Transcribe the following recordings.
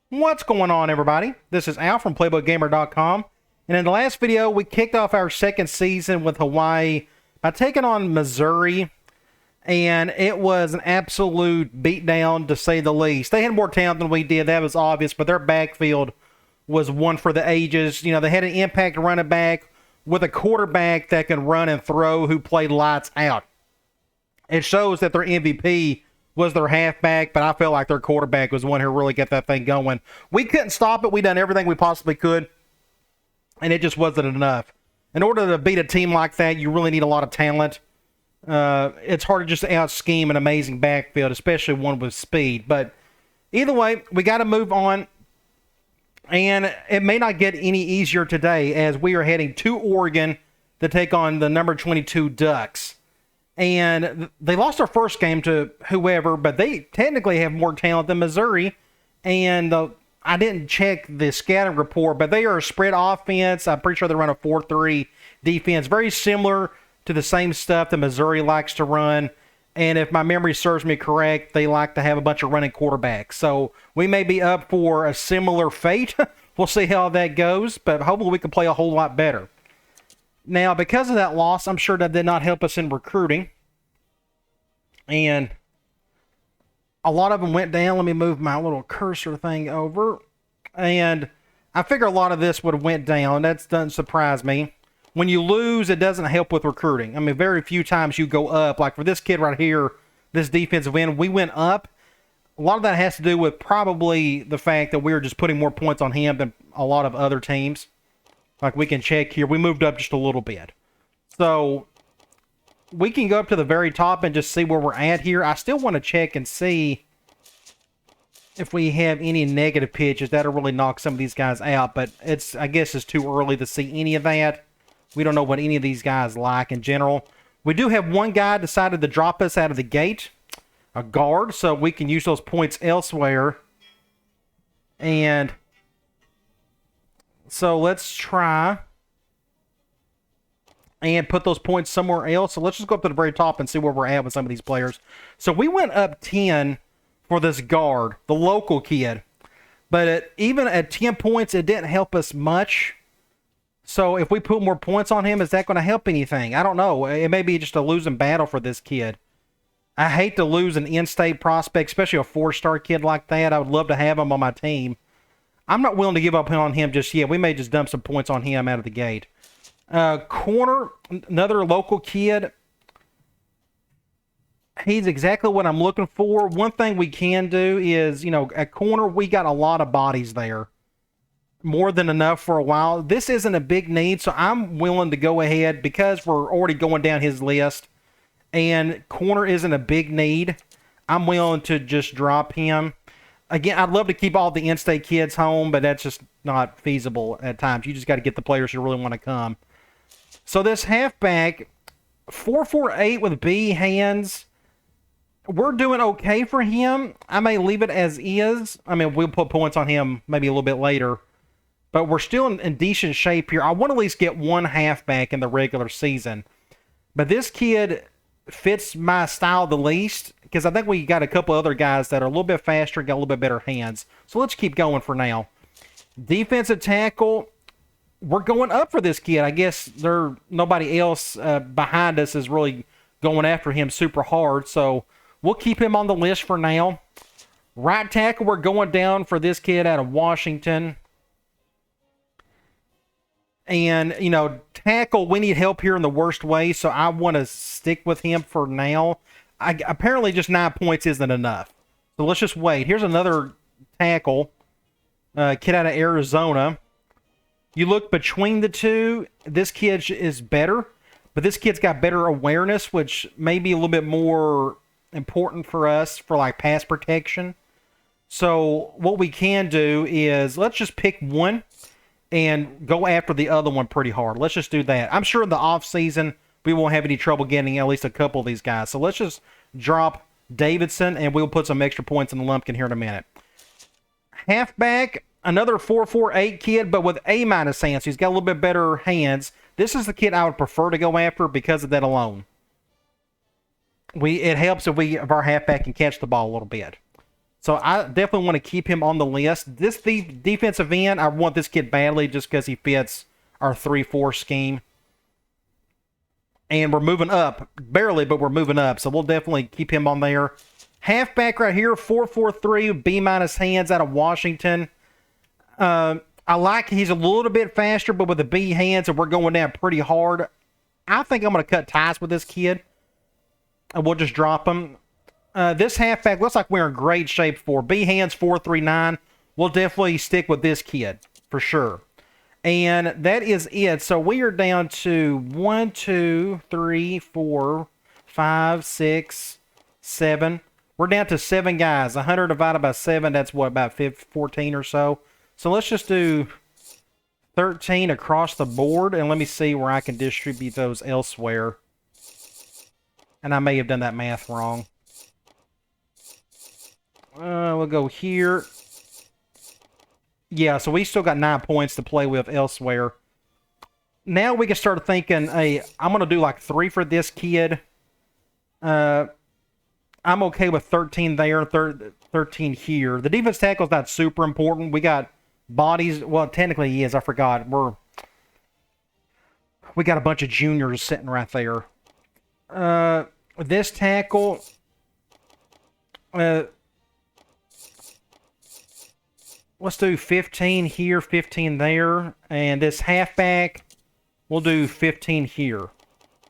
What's going on, everybody? This is Al from PlaybookGamer.com, and in the last video, we kicked off our second season with Hawaii by taking on Missouri, and it was an absolute beatdown, to say the least. They had more talent than we did, that was obvious, but their backfield was one for the ages. You know, they had an impact running back with a quarterback that can run and throw who played lights out. It shows that their MVP was their halfback, but I felt like their quarterback was the one who really got that thing going. We couldn't stop it. We done everything we possibly could, and it just wasn't enough. In order to beat a team like that, you really need a lot of talent. It's hard to just out-scheme an amazing backfield, especially one with speed. But either way, we got to move on, and it may not get any easier today as we are heading to Oregon to take on the number 22 Ducks. And they lost their first game to whoever, but they technically have more talent than Missouri. And I didn't check the scouting report, but they are a spread offense. I'm pretty sure they run a 4-3 defense, very similar to the same stuff that Missouri likes to run. And if my memory serves me correct, they like to have a bunch of running quarterbacks. So we may be up for a similar fate. We'll see how that goes, but hopefully we can play a whole lot better. Now, because of that loss, I'm sure that did not help us in recruiting. And a lot of them went down. Let me move my little cursor thing over. And I figure a lot of this would have went down. That doesn't surprise me. When you lose, it doesn't help with recruiting. I mean, very few times you go up. Like for this kid right here, this defensive end, we went up. A lot of that has to do with probably the fact that we were just putting more points on him than a lot of other teams. Like we can check here. We moved up just a little bit. So we can go up to the very top and just see where we're at here. I still want to check and see if we have any negative pitches. That'll really knock some of these guys out. But I guess it's too early to see any of that. We don't know what any of these guys like in general. We do have one guy decided to drop us out of the gate. A guard. So we can use those points elsewhere. And so let's try and put those points somewhere else. So let's just go up to the very top and see where we're at with some of these players. So we went up 10 for this guard, the local kid. But even at 10 points, it didn't help us much. So if we put more points on him, is that going to help anything? I don't know. It may be just a losing battle for this kid. I hate to lose an in-state prospect, especially a 4-star kid like that. I would love to have him on my team. I'm not willing to give up on him just yet. We may just dump some points on him out of the gate. Corner, another local kid. He's exactly what I'm looking for. One thing we can do is, you know, at corner, we got a lot of bodies there. More than enough for a while. This isn't a big need, so I'm willing to go ahead because we're already going down his list. And corner isn't a big need. I'm willing to just drop him. Again, I'd love to keep all the in-state kids home, but that's just not feasible at times. You just got to get the players who really want to come. So this halfback, 4.48 with B hands. We're doing okay for him. I may leave it as is. I mean, we'll put points on him maybe a little bit later. But we're still in decent shape here. I want to at least get one halfback in the regular season. But this kid fits my style the least because I think we got a couple other guys that are a little bit faster and got a little bit better hands. So let's keep going for now. Defensive tackle, we're going up for this kid. I guess nobody else behind us is really going after him super hard. So we'll keep him on the list for now. Right tackle, we're going down for this kid out of Washington. And, you know, tackle, we need help here in the worst way, so I want to stick with him for now. Apparently just 9 points isn't enough. So let's just wait. Here's another tackle, kid out of Arizona. You look between the two, this kid is better, but this kid's got better awareness, which may be a little bit more important for us for, like, pass protection. So what we can do is let's just pick one and go after the other one pretty hard. Let's just do that. I'm sure in the off season we won't have any trouble getting at least a couple of these guys. So let's just drop Davidson, and we'll put some extra points in the lumpkin here in a minute. Halfback, another 4.48 kid, but with A- hands. So he's got a little bit better hands. This is the kid I would prefer to go after because of that alone. It helps if our halfback can catch the ball a little bit. So I definitely want to keep him on the list. This defensive end, I want this kid badly just because he fits our 3-4 scheme. And we're moving up. Barely, but we're moving up. So we'll definitely keep him on there. Halfback right here, 4.43, B- hands out of Washington. I like he's a little bit faster, but with the B hands, and we're going down pretty hard. I think I'm going to cut ties with this kid. And we'll just drop him. This halfback looks like we're in great shape for. B hands 4.39. We'll definitely stick with this kid for sure. And that is it. So we are down to 1, 2, 3, 4, 5, 6, 7. We're down to 7 guys. 100 divided by 7, that's what, about 14 or so. So let's just do 13 across the board. And let me see where I can distribute those elsewhere. And I may have done that math wrong. We'll go here. Yeah, so we still got 9 points to play with elsewhere. Now we can start thinking, hey, I'm going to do like 3 for this kid. I'm okay with 13 there, 13 here. The defense tackle is not super important. We got bodies. Well, technically he is. I forgot. We got a bunch of juniors sitting right there. This tackle... let's do 15 here, 15 there. And this halfback, we'll do 15 here.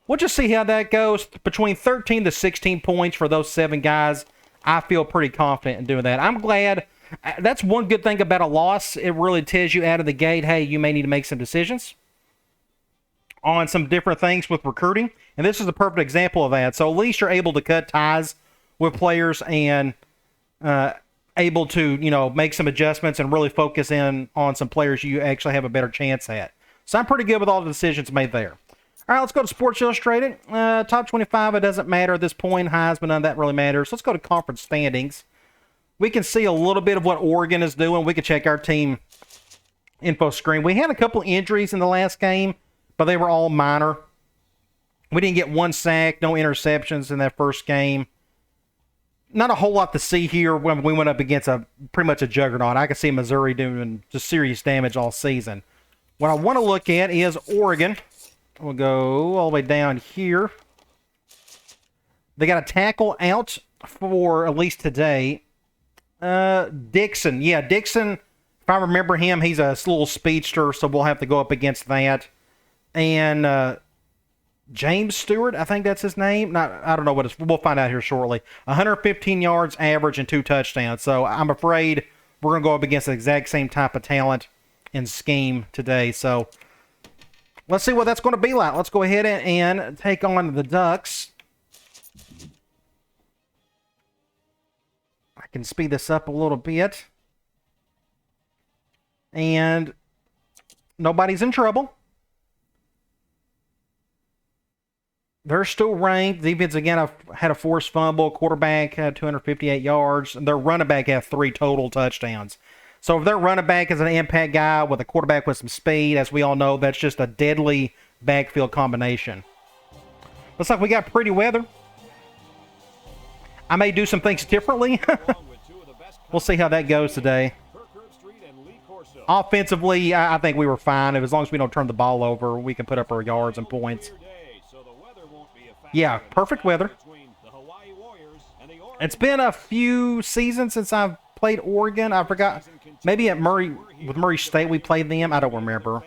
We'll just see how that goes. Between 13 to 16 points for those 7 guys, I feel pretty confident in doing that. I'm glad. That's one good thing about a loss. It really tells you out of the gate, hey, you may need to make some decisions on some different things with recruiting. And this is a perfect example of that. So at least you're able to cut ties with players and able to, make some adjustments and really focus in on some players you actually have a better chance at. So I'm pretty good with all the decisions made there. All right, let's go to Sports Illustrated. Top 25, it doesn't matter at this point. Heisman, none of that really matters. Let's go to conference standings. We can see a little bit of what Oregon is doing. We can check our team info screen. We had a couple injuries in the last game, but they were all minor. We didn't get 1 sack, no interceptions in that first game. Not a whole lot to see here when we went up against pretty much a juggernaut. I can see Missouri doing just serious damage all season. What I want to look at is Oregon. We'll go all the way down here. They got a tackle out for at least today. Dixon. Yeah, Dixon, if I remember him, he's a little speedster, so we'll have to go up against that. And James Stewart, I think that's his name. I don't know what it's. We'll find out here shortly. 115 yards average and 2 touchdowns. So I'm afraid we're going to go up against the exact same type of talent and scheme today. So let's see what that's going to be like. Let's go ahead and take on the Ducks. I can speed this up a little bit. And nobody's in trouble. They're still ranked. Defense, again, had a forced fumble. Quarterback had 258 yards. And their running back had 3 total touchdowns. So if their running back is an impact guy with a quarterback with some speed, as we all know, that's just a deadly backfield combination. Looks like we got pretty weather. I may do some things differently. We'll see how that goes today. Offensively, I think we were fine. As long as we don't turn the ball over, we can put up our yards and points. Yeah, perfect weather. It's been a few seasons since I've played Oregon. I forgot. Maybe at Murray State we played them. I don't remember.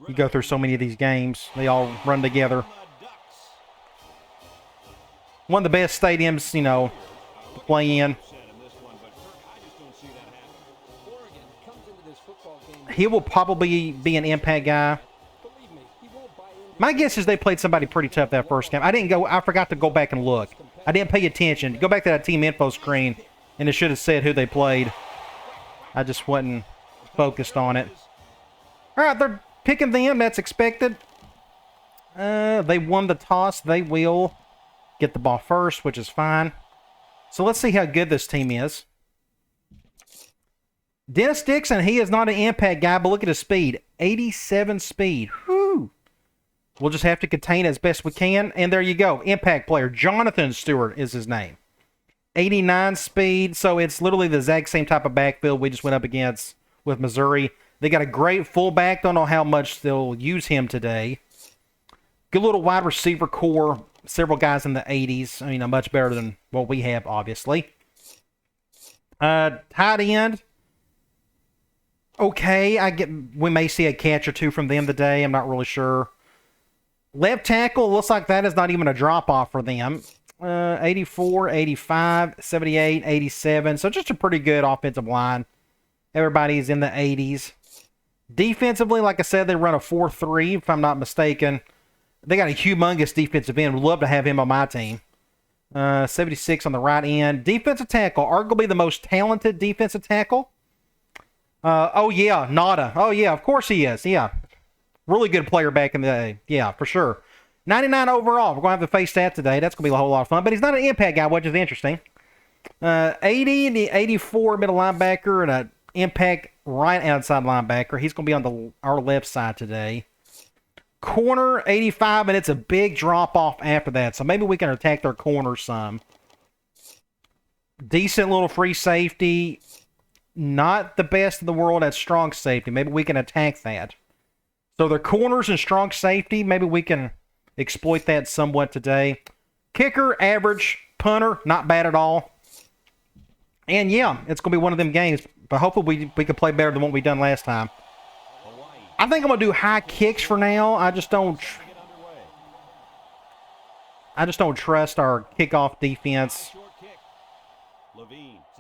You go through so many of these games. They all run together. One of the best stadiums, to play in. He will probably be an impact guy. My guess is they played somebody pretty tough that first game. I forgot to go back and look. I didn't pay attention. Go back to that team info screen, and it should have said who they played. I just wasn't focused on it. All right, they're picking them. That's expected. They won the toss. They will get the ball first, which is fine. So let's see how good this team is. Dennis Dixon, he is not an impact guy, but look at his speed. 87 speed. Whew. We'll just have to contain it as best we can. And there you go. Impact player. Jonathan Stewart is his name. 89 speed, so it's literally the exact same type of backfield we just went up against with Missouri. They got a great fullback. Don't know how much they'll use him today. Good little wide receiver core. Several guys in the 80s. I mean, much better than what we have, obviously. Tight end. Okay, we may see a catch or two from them today. I'm not really sure. Left tackle, looks like that is not even a drop-off for them. 84, 85, 78, 87. So just a pretty good offensive line. Everybody's in the 80s. Defensively, like I said, they run a 4-3, if I'm not mistaken. They got a humongous defensive end. Would love to have him on my team. 76 on the right end. Defensive tackle, arguably the most talented defensive tackle. Oh, yeah, Nada. Oh, yeah, of course he is. Yeah. Really good player back in the day. Yeah, for sure. 99 overall. We're going to have to face that today. That's going to be a whole lot of fun. But he's not an impact guy, which is interesting. 80, the 84 middle linebacker, and an impact right outside linebacker. He's going to be on our left side today. Corner, 85, and it's a big drop-off after that. So maybe we can attack their corner some. Decent little free safety. Not the best in the world at strong safety. Maybe we can attack that. So their corners and strong safety, maybe we can exploit that somewhat today. Kicker, average. Punter, not bad at all. And yeah, it's going to be one of them games. But hopefully we can play better than what we done last time. I think I'm going to do high kicks for now. I just don't trust our kickoff defense.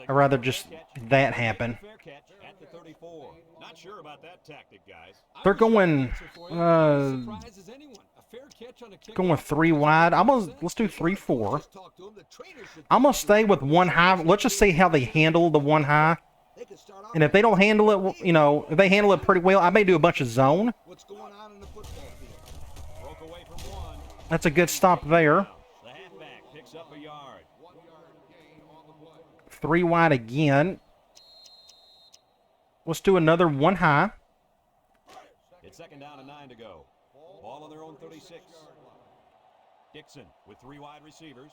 I'd rather just that happen. They're going three wide. Let's do 3-4. I'm gonna stay with one high. Let's just see how they handle the one high. And if they don't handle it, if they handle it pretty well, I may do a bunch of zone. That's a good stop there. Three wide again. Let's do another one high. It's second down and 9 to go. Ball on their own 36. Dixon with three wide receivers.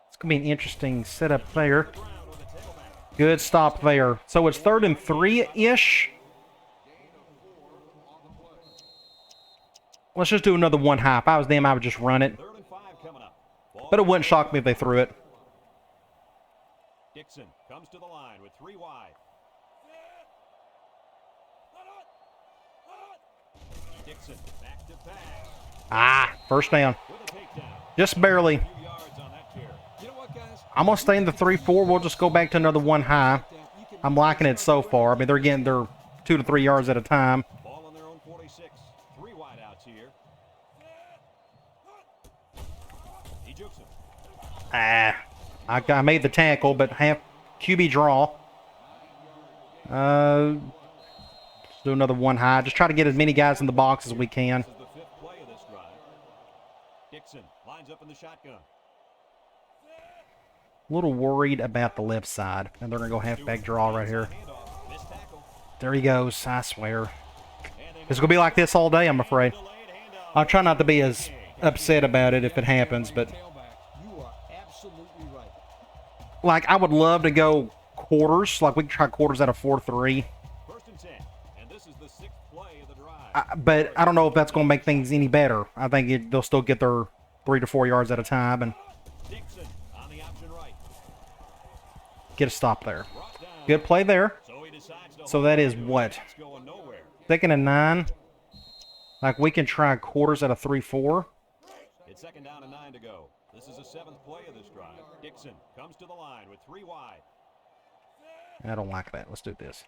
It's going to be an interesting setup there. Good stop there. So it's 3rd and 3-ish. Let's just do another one high. If I was them, I would just run it. But it wouldn't shock me if they threw it. Dixon comes to the line with three wide. Dixon back to pass. First down. Just barely. I'm going to stay in the 3-4. We'll just go back to another one high. I'm liking it so far. I mean, they're getting their 2 to 3 yards at a time. Ball on their own 46. Three wide outs here. He jukes him. I made the tackle, but half QB draw. Let's do another one high. Just try to get as many guys in the box as we can. This is the 5th play of this drive. Dixon lines up in the shotgun. A little worried about the left side. And they're going to go halfback draw right here. There he goes, I swear. It's going to be like this all day, I'm afraid. I'll try not to be as upset about it if it happens, but... Like, I would love to go quarters. Like, we can try quarters out of 4-3. But I don't know if that's going to make things any better. I think they'll still get their 3 to 4 yards at a time and get a stop there. Good play there. So that is what? 2nd and 9. Like, we can try quarters out of 3-4. It's second down and 9 to go. This is the 7th play of this drive. Dixon comes to the line with three wide. I don't like that. Let's do this.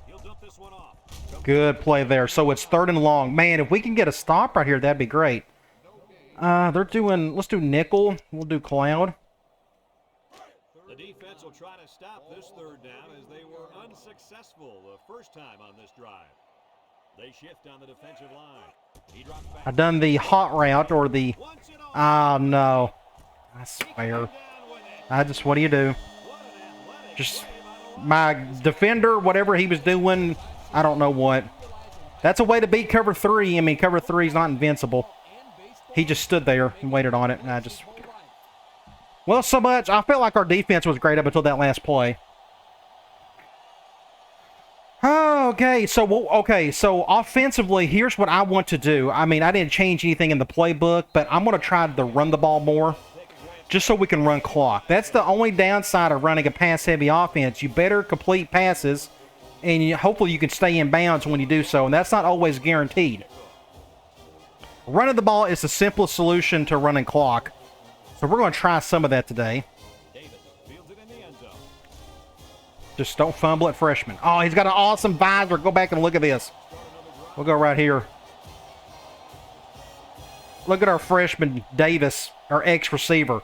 He'll dump this one off. Good play there. So it's 3rd and long. Man, if we can get a stop right here, that'd be great. Let's do nickel. We'll do cloud. The defense will try to stop this 3rd down as they were unsuccessful the first time on this drive. They shift on the defensive line. He drops back. I've done the hot route or the... Oh, no. I swear. What do you do? Just my defender, whatever he was doing, I don't know what. That's a way to beat cover 3. I mean, cover 3 is not invincible. He just stood there and waited on it, and I just... Well, so much. I felt like our defense was great up until that last play. Okay, so offensively, here's what I want to do. I mean, I didn't change anything in the playbook, but I'm going to try to run the ball more just so we can run clock. That's the only downside of running a pass-heavy offense. You better complete passes, and hopefully you can stay in bounds when you do so, and that's not always guaranteed. Running the ball is the simplest solution to running clock, so we're going to try some of that today. Just don't fumble at freshman. Oh, he's got an awesome visor. Go back and look at this. We'll go right here. Look at our freshman, Davis, our ex-receiver.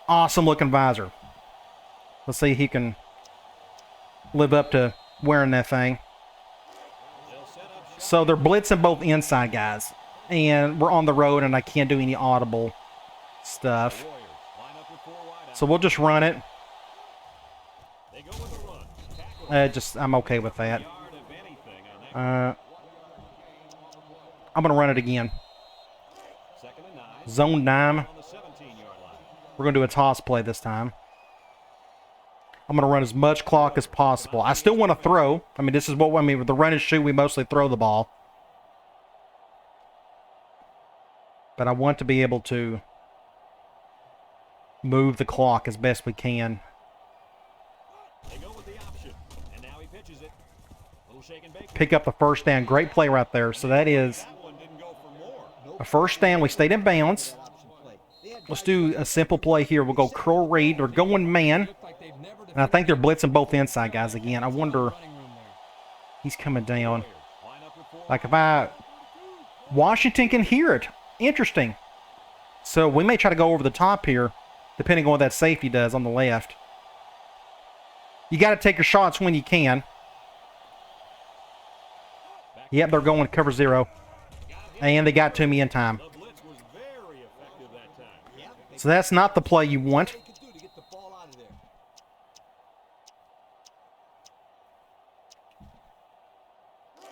Awesome looking visor. Let's see if he can live up to wearing that thing. So they're blitzing both inside guys. And we're on the road and I can't do any audible stuff. So we'll just run it. I'm okay with that. I'm going to run it again. Zone dime. We're going to do a toss play this time. I'm going to run as much clock as possible. I still want to throw. I mean, this is what I mean. With the run and shoot, we mostly throw the ball. But I want to be able to move the clock as best we can. Pick up the first down. Great play right there. So that is a first down. We stayed in bounds. Let's do a simple play here. We'll go curl read. They're going man. And I think they're blitzing both inside guys again. I wonder. He's coming down. Like if Washington can hear it. Interesting. So we may try to go over the top here, depending on what that safety does on the left. You got to take your shots when you can. Yep, they're going cover 0. And they got to me in time. So that's not the play you want.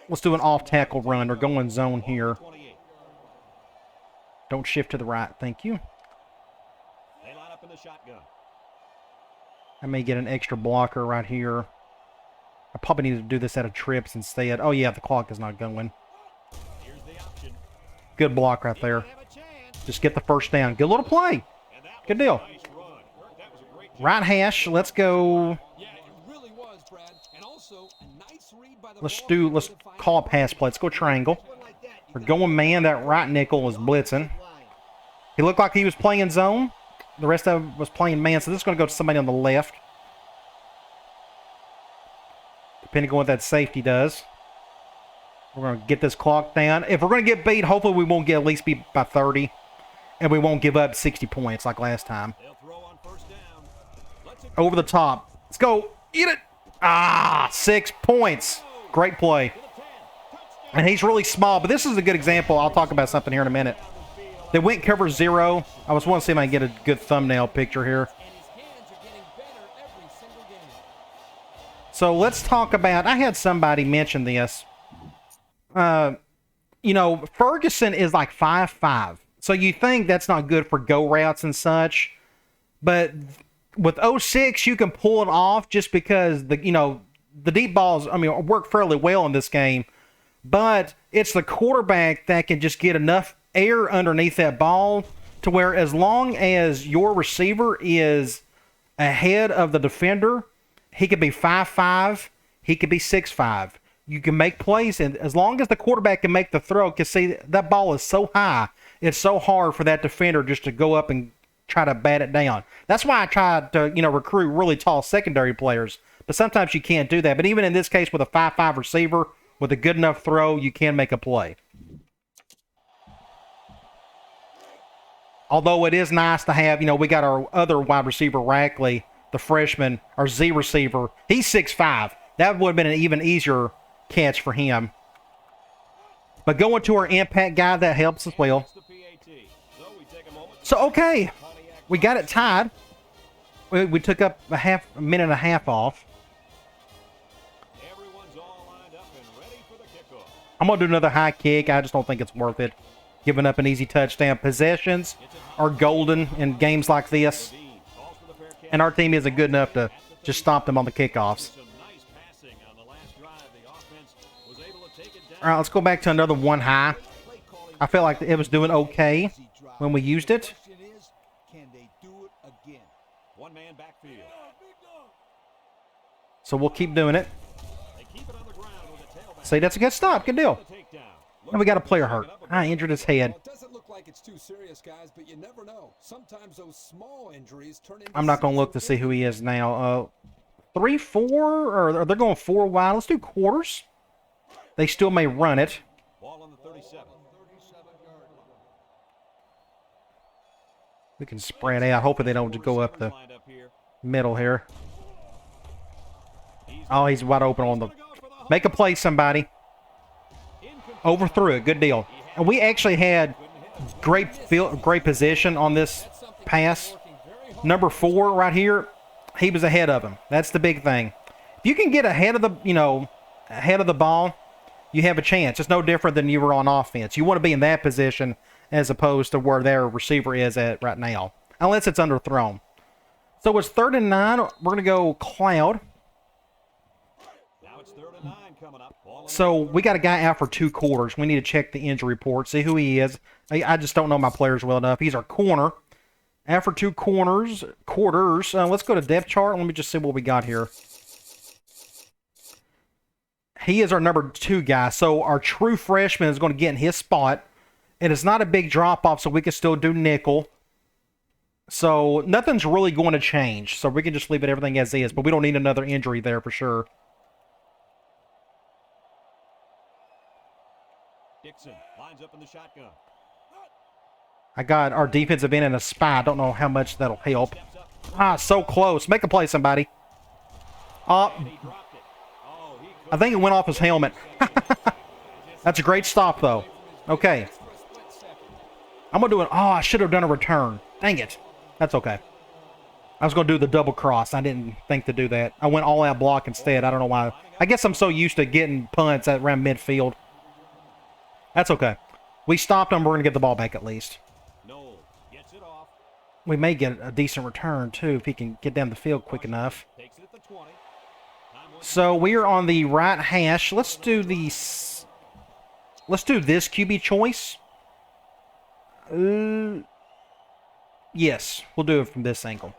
Let's do an off-tackle run. They're going zone here. Don't shift to the right. Thank you. I may get an extra blocker right here. I probably need to do this out of trips instead. Oh, yeah, the clock is not going. Good block right there. Just get the first down. Good little play. Good deal. Right hash. Let's go. Let's call a pass play. Let's go triangle. We're going man. That right nickel was blitzing. He looked like he was playing zone. The rest of it was playing man. So this is going to go to somebody on the left. Depending on what that safety does. We're going to get this clock down. If we're going to get beat, hopefully we won't get at least beat by 30. And we won't give up 60 points like last time. Over the top. Let's go. Eat it. 6 points. Great play. And he's really small. But this is a good example. I'll talk about something here in a minute. They went cover 0. I was wanting to see if I can get a good thumbnail picture here. So let's talk about, I had somebody mention this. You know, Ferguson is like 5'5". So you think that's not good for go routes and such. But with 06, you can pull it off just because the deep balls, I mean, work fairly well in this game. But it's the quarterback that can just get enough air underneath that ball to where as long as your receiver is ahead of the defender, he could be 5'5", he could be 6'5". You can make plays, and as long as the quarterback can make the throw, because see, that ball is so high, it's so hard for that defender just to go up and try to bat it down. That's why I tried to, recruit really tall secondary players, but sometimes you can't do that. But even in this case, with a 5'5" receiver, with a good enough throw, you can make a play. Although it is nice to have, we got our other wide receiver, Rackley, the freshman, our Z receiver. He's 6'5". That would have been an even easier catch for him. But going to our impact guy, that helps as well. So, okay. We got it tied. We took up a minute and a half off. I'm going to do another high kick. I just don't think it's worth it. Giving up an easy touchdown. Possessions are golden in games like this. And our team isn't good enough to just stop them on the kickoffs. All right, let's go back to another one high. I felt like it was doing okay when we used it. So we'll keep doing it. See, that's a good stop. Good deal. And we got a player hurt. I injured his head. I'm not going to look to see who he is now. 3-4, or they're going 4 wide. Let's do quarters. They still may run it. We can spread out. Hoping they don't go up the middle here. Oh, he's wide open on the... Make a play, somebody. Overthrew it. Good deal. And we actually had great position on this pass. Number 4 right here, he was ahead of him. That's the big thing. If you can get ahead of the, ahead of the ball, you have a chance. It's no different than you were on offense. You want to be in that position as opposed to where their receiver is at right now, unless it's underthrown. So it's 3rd and 9. We're going to go cloud. So we got a guy out for 2 quarters. We need to check the injury report, see who he is. I just don't know my players well enough. He's our corner. Out for 2 quarters. Let's go to depth chart. Let me just see what we got here. He is our number 2 guy. So our true freshman is going to get in his spot. And it's not a big drop-off, so we can still do nickel. So nothing's really going to change. So we can just leave it everything as is. But we don't need another injury there for sure. Dixon lines up in the shotgun. I got our defensive end in a spy. I don't know how much that'll help. So close. Make a play, somebody. I think it went off his helmet. That's a great stop, though. Okay. I'm going to do it. I should have done a return. Dang it. That's okay. I was going to do the double cross. I didn't think to do that. I went all-out block instead. I don't know why. I guess I'm so used to getting punts at around midfield. That's okay. We stopped him. We're going to get the ball back at least. We may get a decent return, too, if he can get down the field quick enough. So we are on the right hash. Let's do this QB choice. Yes, we'll do it from this angle.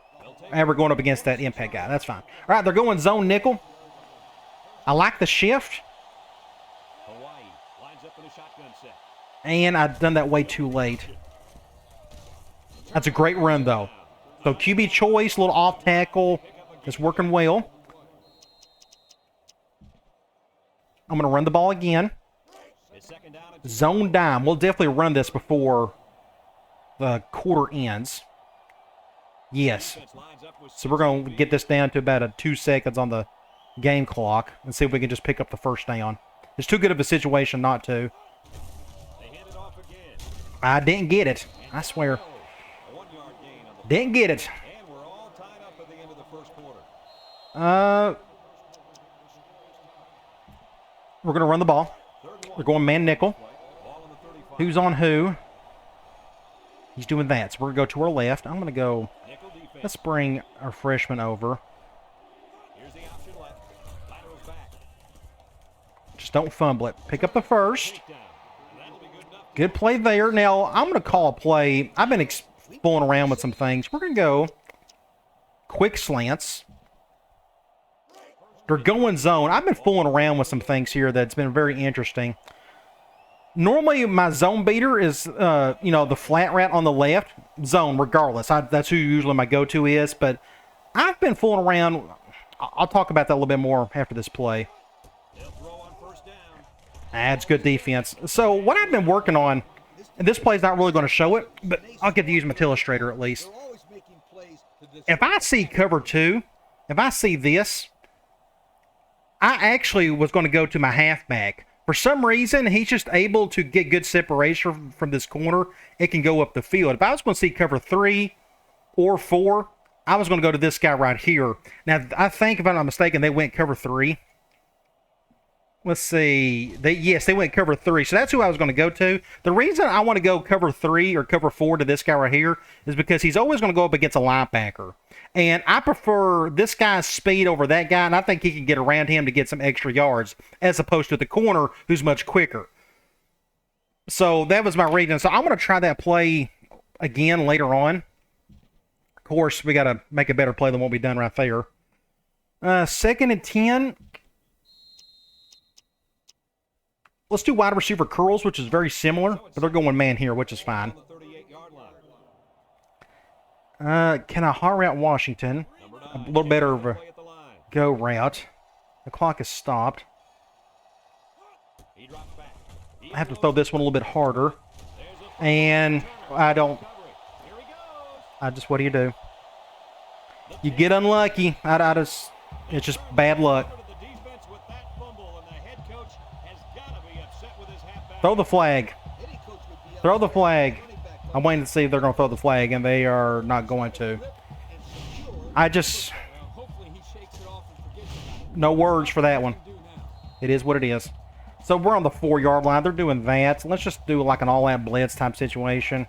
And we're going up against that impact guy. That's fine. All right, they're going zone nickel. I like the shift. And I've done that way too late. That's a great run, though. So QB choice, a little off tackle. It's working well. I'm going to run the ball again. Zone dime. We'll definitely run this before the quarter ends. Yes. So we're going to get this down to about 2 seconds on the game clock and see if we can just pick up the first down. It's too good of a situation not to. I didn't get it. I swear. Didn't get it. We're going to run the ball. We're going man nickel. Who's on who? He's doing that. So we're going to go to our left. I'm going to go. Let's bring our freshman over. Just don't fumble it. Pick up the first. Good play there. Now, I'm going to call a play. I've been fooling around with some things. We're going to go quick slants. They're going zone. I've been fooling around with some things here that's been very interesting. Normally, my zone beater is, the flat route on the left. Zone, regardless. That's who usually my go-to is. But I've been fooling around. I'll talk about that a little bit more after this play. That's good defense. So what I've been working on, and this play's not really going to show it, but I'll get to use my illustrator at least. If I see cover 2, if I see this, I actually was going to go to my halfback. For some reason, he's just able to get good separation from this corner. It can go up the field. If I was going to see cover 3 or 4, I was going to go to this guy right here. Now, I think, if I'm not mistaken, they went cover 3. Let's see. Yes, they went cover 3. So that's who I was going to go to. The reason I want to go cover 3 or cover 4 to this guy right here is because he's always going to go up against a linebacker. And I prefer this guy's speed over that guy, and I think he can get around him to get some extra yards, as opposed to the corner, who's much quicker. So that was my reason. So I'm going to try that play again later on. Of course, we got to make a better play than what we've done right there. 2nd and 10. Let's do wide receiver curls, which is very similar, but they're going man here, which is fine. Can I hard route Washington? A little better of a go route. The clock is stopped. I have to throw this one a little bit harder. And I don't. What do you do? You get unlucky. It's just bad luck. Throw the flag. Throw the flag. I'm waiting to see if they're going to throw the flag, and they are not going to. No words for that one. It is what it is. So we're on the 4-yard line. They're doing that. So let's just do like an all-out blitz type situation.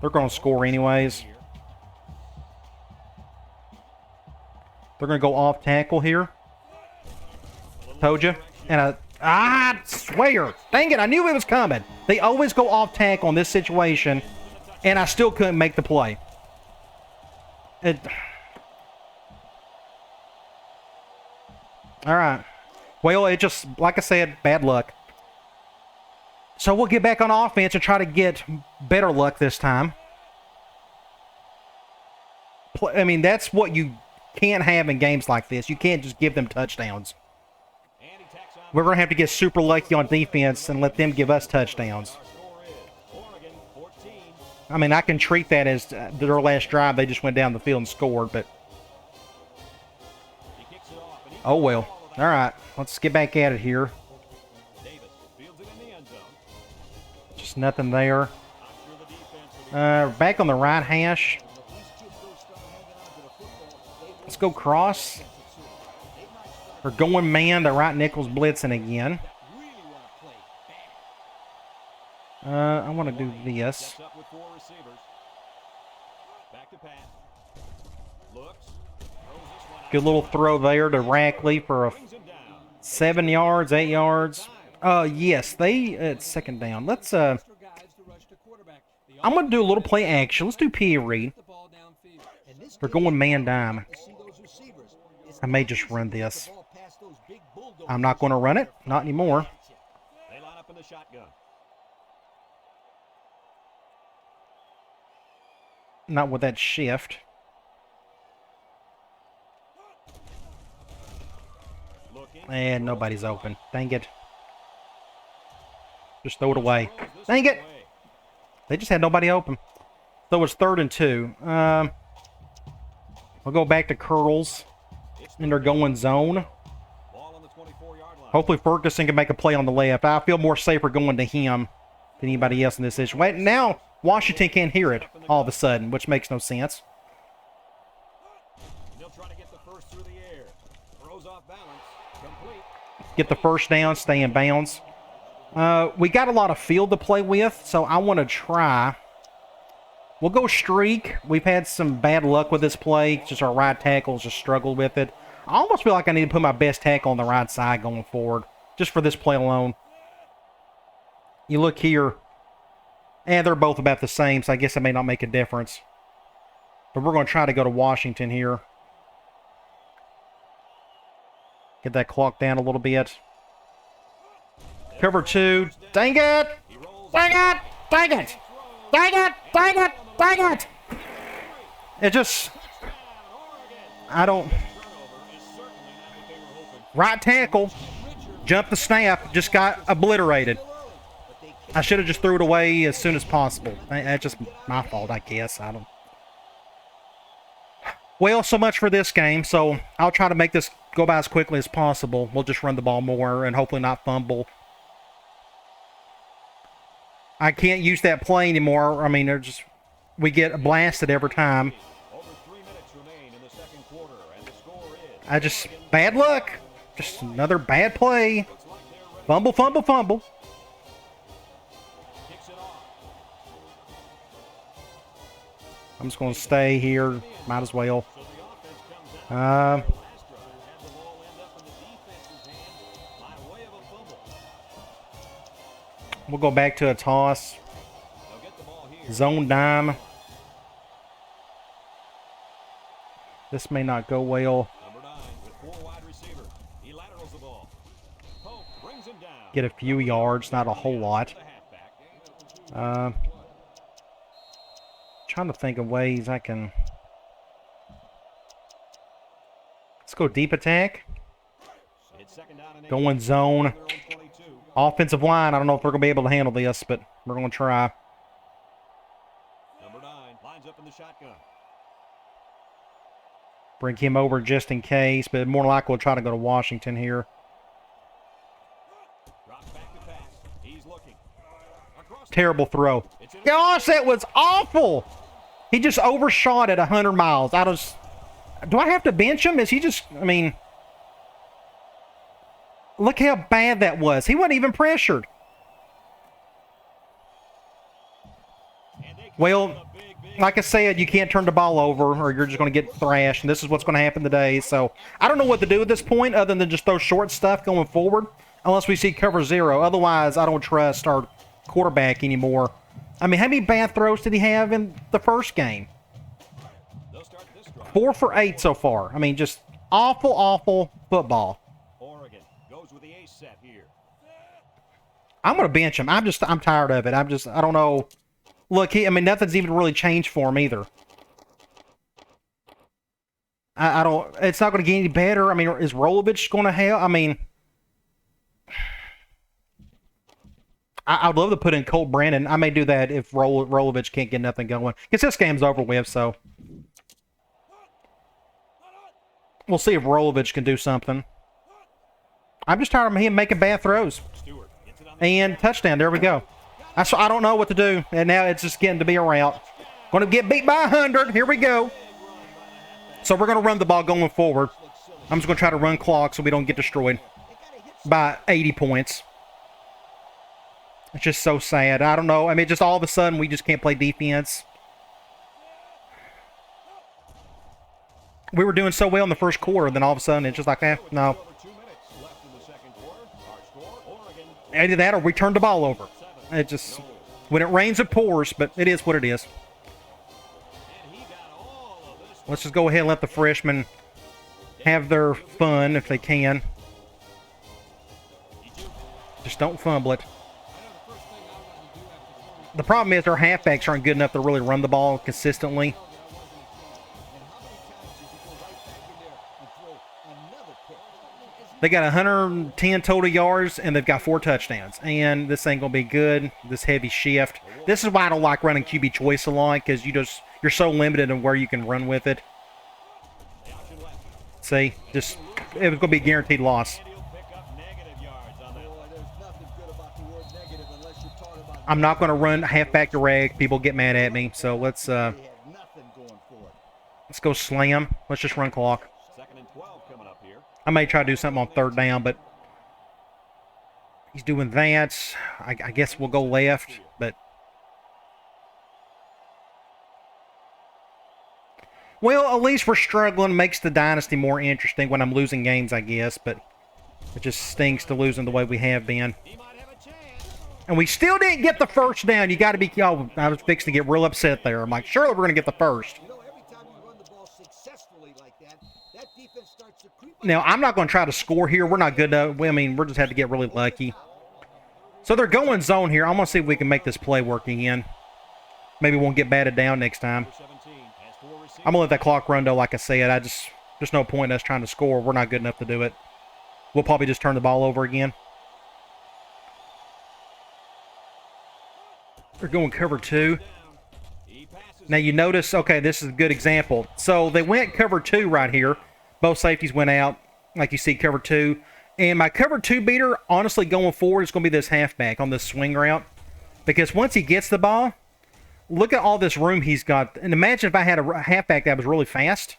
They're going to score anyways. They're going to go off tackle here. Told you. And I swear. Dang it, I knew it was coming. They always go off tackle in this situation, and I still couldn't make the play. All right. Well, it just, like I said, bad luck. So we'll get back on offense and try to get better luck this time. I mean, that's what you can't have in games like this. You can't just give them touchdowns. We're going to have to get super lucky on defense and let them give us touchdowns. I mean, I can treat that as their last drive. They just went down the field and scored, but... Oh, well. All right. Let's get back at it here. Just nothing there. Back on the right hash. Let's go cross. They're going man. The right nickel's blitzing again. I want to do this. Good little throw there to Rackley for a 7 yards, 8 yards. Yes, it's 2nd down. Let's I'm going to do a little play action. Let's do P.A. Reed. They're going man dime. I may just run this. I'm not going to run it. Not anymore. Not with that shift. And nobody's open. Dang it. Just throw it away. Dang it! They just had nobody open. So it's 3rd and 2. We'll go back to curls. And they're going zone. Hopefully Ferguson can make a play on the left. I feel more safer going to him than anybody else in this situation. Now Washington can't hear it all of a sudden, which makes no sense. Get the first down, stay in bounds. We got a lot of field to play with, so I want to try. We'll go streak. We've had some bad luck with this play. Just our right tackles just struggled with it. I almost feel like I need to put my best tackle on the right side going forward, just for this play alone. You look here, and they're both about the same, so I guess it may not make a difference. But we're going to try to go to Washington here. Get that clock down a little bit. Cover 2. Dang it! Dang it! Dang it! Dang it! Dang it! Dang it! It just... I don't... Right tackle. Jumped the snap. Just got obliterated. I should have just threw it away as soon as possible. That's just my fault, I guess. I don't... Well, so much for this game. So I'll try to make this go by as quickly as possible. We'll just run the ball more and hopefully not fumble. I can't use that play anymore. I mean, we get blasted every time. Bad luck. Just another bad play. Fumble, fumble, fumble. Kicks it off. I'm just going to stay here. Might as well. So the offense comes out last drive, had the ball end up in the defense's hand by way of a fumble. We'll go back to a toss. They'll get the ball here. Zone dime. This may not go well. Number 9 with 4 wide receiver. He laterals the ball. Pope brings him down. Get a few yards, not a whole lot. The halfback. Trying to think of ways I can. Let's go deep attack. It's second down and 8. Going zone. Their own 22. Offensive line. I don't know if they're going to be able to handle this, but we're going to try. Number 9 lines up in the shotgun. Bring him over just in case, but more likely we'll try to go to Washington here. Drops back to pass. He's looking. Across the Terrible throw. Gosh, that was awful. He just overshot at 100 miles. Do I have to bench him? Is he just, I mean, look how bad that was. He wasn't even pressured. and they come Well, with a big like I said, you can't turn the ball over or you're just going to get thrashed, and this is what's going to happen today. So I don't know what to do at this point other than just throw short stuff going forward unless we see cover 0. Otherwise, I don't trust our quarterback anymore. I mean, how many bad throws did he have in the first game? They'll start this drive. 4 for 8 so far. I mean, just awful, awful football. Oregon goes with the ace set here. I'm going to bench him. I'm tired of it. I don't know. Look, nothing's even really changed for him either. I don't, it's not going to get any better. I mean, is Rolovich going to help? I mean, I'd love to put in Colt Brandon. I may do that if Rolovich can't get nothing going. Because this game's over with, so. We'll see if Rolovich can do something. I'm just tired of him making bad throws. Stewart gets it on the And touchdown. There we go. I don't know what to do. And now it's just getting to be a rout. Going to get beat by 100. Here we go. So we're going to run the ball going forward. I'm just going to try to run clock so we don't get destroyed by 80 points. It's just so sad. I don't know. I mean, just all of a sudden, we just can't play defense. We were doing so well in the first quarter, then all of a sudden, it's just like, no. over 2 minutes left in the second quarter. Our score, Oregon. Either that or we turned the ball over. It just, when it rains, it pours, but it is what it is. And he got all of this. Let's just go ahead and let the freshmen have their fun if they can. Just don't fumble it. The problem is our halfbacks aren't good enough to really run the ball consistently. They got 110 total yards, and they've got 4 touchdowns. And this ain't going to be good, this heavy shift. This is why I don't like running QB choice a lot, because you're so limited in where you can run with it. See, it was going to be a guaranteed loss. And he'll pick up negative yards on that. There's nothing good about the word negative unless you're talking about. I'm not going to run halfback direct. People get mad at me. So let's They had nothing going for it. let's go slam. Let's just run clock. Second and 12 coming up here. I may try to do something on third down, but he's doing that. I guess we'll go left, but well, at least we're struggling. Makes the Dynasty more interesting when I'm losing games, I guess, but it just stinks to losing the way we have been. He might have a chance. And we still didn't get the first down. You got to be, I was fixing to get real upset there. I'm like, surely we're going to get the first. You know, every time you run the ball successfully like that, that defense starts to creep. Now, I'm not going to try to score here. We're not good enough. I mean, we're just had to get really lucky. So they're going zone here. I'm going to see if we can make this play work again. Maybe we won't get batted down next time. Number 17 has 4 receivers. I'm going to let that clock run, though, like I said. There's no point in us trying to score. We're not good enough to do it. We'll probably just turn the ball over again. They're going cover 2. He passes. Now, you notice, okay, this is a good example. So they went cover 2 right here. Both safeties went out, like you see, cover 2. And my cover 2 beater, honestly, going forward, is going to be this halfback on this swing route. Because once he gets the ball, look at all this room he's got. And imagine if I had a halfback that was really fast.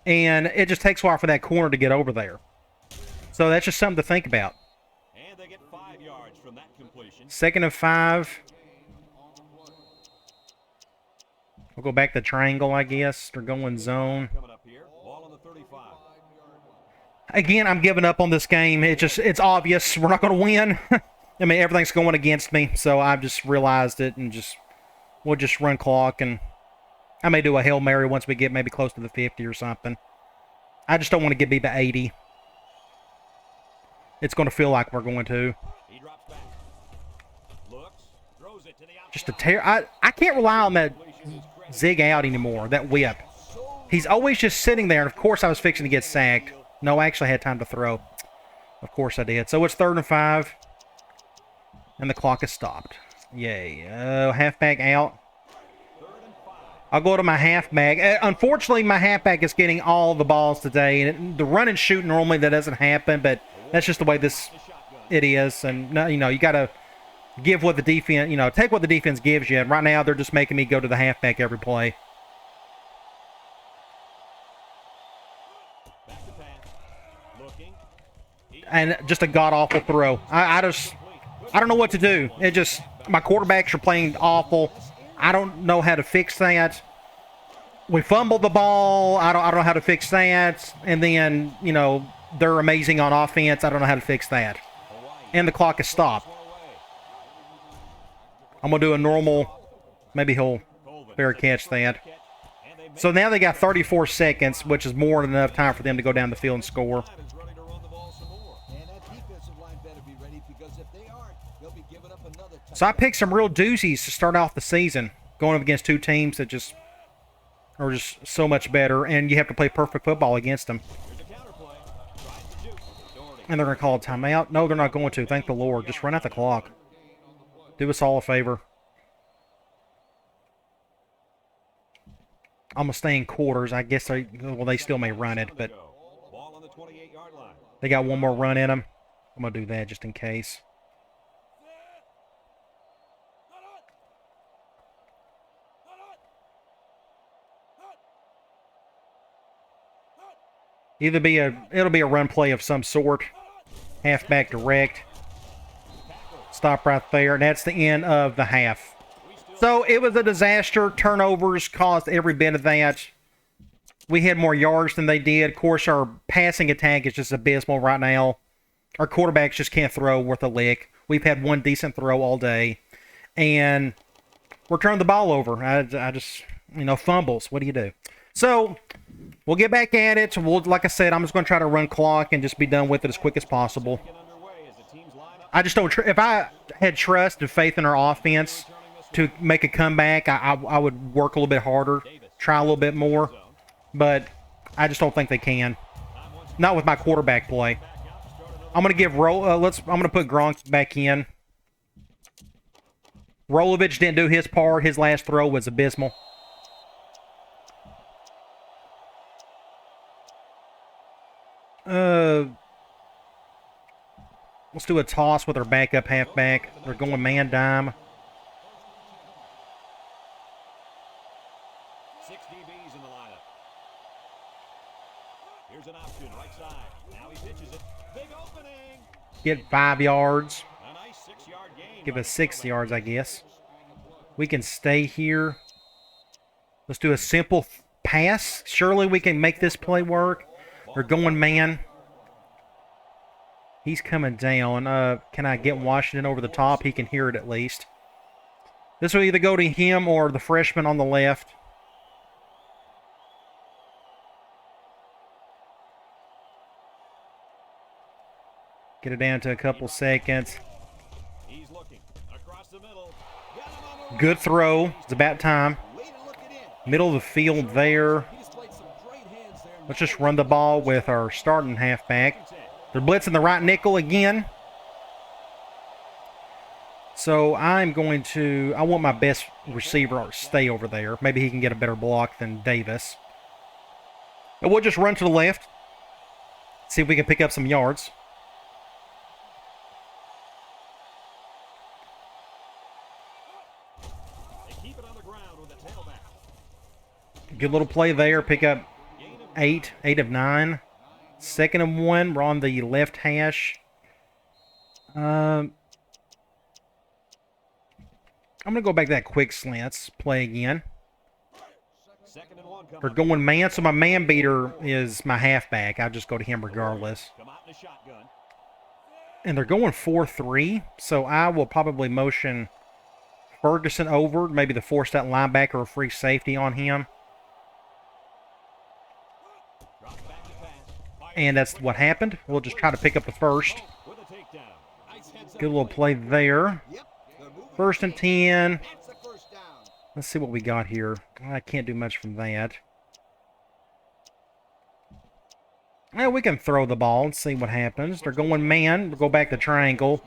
And it just takes a while for that corner to get over there. So that's just something to think about. 2nd and 5. We'll go back to triangle, I guess. They're going zone. Coming up here, ball on the 35. Again, I'm giving up on this game. It's obvious we're not going to win. I mean, everything's going against me, so I've just realized it, and we'll just run clock, and I may do a Hail Mary once we get maybe close to the 50 or something. I just don't want to get beat by 80. It's going to feel like we're going to. He drops back. Looks, throws it to the outside. Just a tear. I can't rely on that zig out anymore, that whip. He's always just sitting there, and of course I was fixing to get sacked. No, I actually had time to throw. Of course I did. So it's 3rd and 5. And the clock is stopped. Yay. Halfback out. I'll go to my halfback. Unfortunately, my halfback is getting all the balls today. And the run and shoot, normally that doesn't happen, but that's just the way it is. And, you got to give what the defense, take what the defense gives you. And right now, they're just making me go to the halfback every play. And just a god-awful throw. I don't know what to do. My quarterbacks are playing awful. I don't know how to fix that. We fumbled the ball. I don't know how to fix that. And then, they're amazing on offense. I don't know how to fix that. And the clock is stopped. I'm going to do a normal. Maybe he'll fair catch that. So now they got 34 seconds, which is more than enough time for them to go down the field and score. So I picked some real doozies to start off the season, going up against two teams that are just so much better, and you have to play perfect football against them. And they're going to call a timeout. No, they're not going to. Thank the Lord. Just run out the clock. Do us all a favor. I'm going to stay in quarters. I guess they still may run it, but they got one more run in them. I'm going to do that just in case. It'll be a run play of some sort. Halfback direct. Stop right there. And that's the end of the half. So it was a disaster. Turnovers caused every bit of that. We had more yards than they did. Of course, our passing attack is just abysmal right now. Our quarterbacks just can't throw worth a lick. We've had one decent throw all day. And we're turning the ball over. I just, fumbles. What do you do? So we'll get back at it. Like I said, I'm just going to try to run clock and just be done with it as quick as possible. I just don't. If I had trust and faith in our offense to make a comeback, I would work a little bit harder, try a little bit more. But I just don't think they can. Not with my quarterback play. I'm going to give I'm going to put Gronk back in. Rolovich didn't do his part. His last throw was abysmal. Let's do a toss with our backup halfback. They're going man dime. 6 DBs in the lineup. Here's an option right side. Now he pitches it. Big opening. Get 5 yards. A nice 6-yard gain. Give us 6 yards, I guess. We can stay here. Let's do a simple pass. Surely we can make this play work. They're going man. He's coming down. Can I get Washington over the top? He can hear it at least. This will either go to him or the freshman on the left. Get it down to a couple seconds. He's looking across the middle. Good throw. It's about time. Middle of the field there. Let's just run the ball with our starting halfback. They're blitzing the right nickel again. So I want my best receiver to stay over there. Maybe he can get a better block than Davis. But we'll just run to the left. See if we can pick up some yards. Good little play there. Pick up 8 of 9. 2nd and 1. We're on the left hash. I'm going to go back to that quick slants play again. 2nd and 1 They're going man, so my man beater is my halfback. I'll just go to him regardless. Come out in a shotgun. And they're going 4-3, so I will probably motion Ferguson over, maybe the force that linebacker or free safety on him. And that's what happened. We'll just try to pick up the first. With a takedown. Good little play there. Yep, they're moving 1st and 10. That's the first down. Let's see what we got here. I can't do much from that. Well, we can throw the ball and see what happens. They're going man. We'll go back to triangle.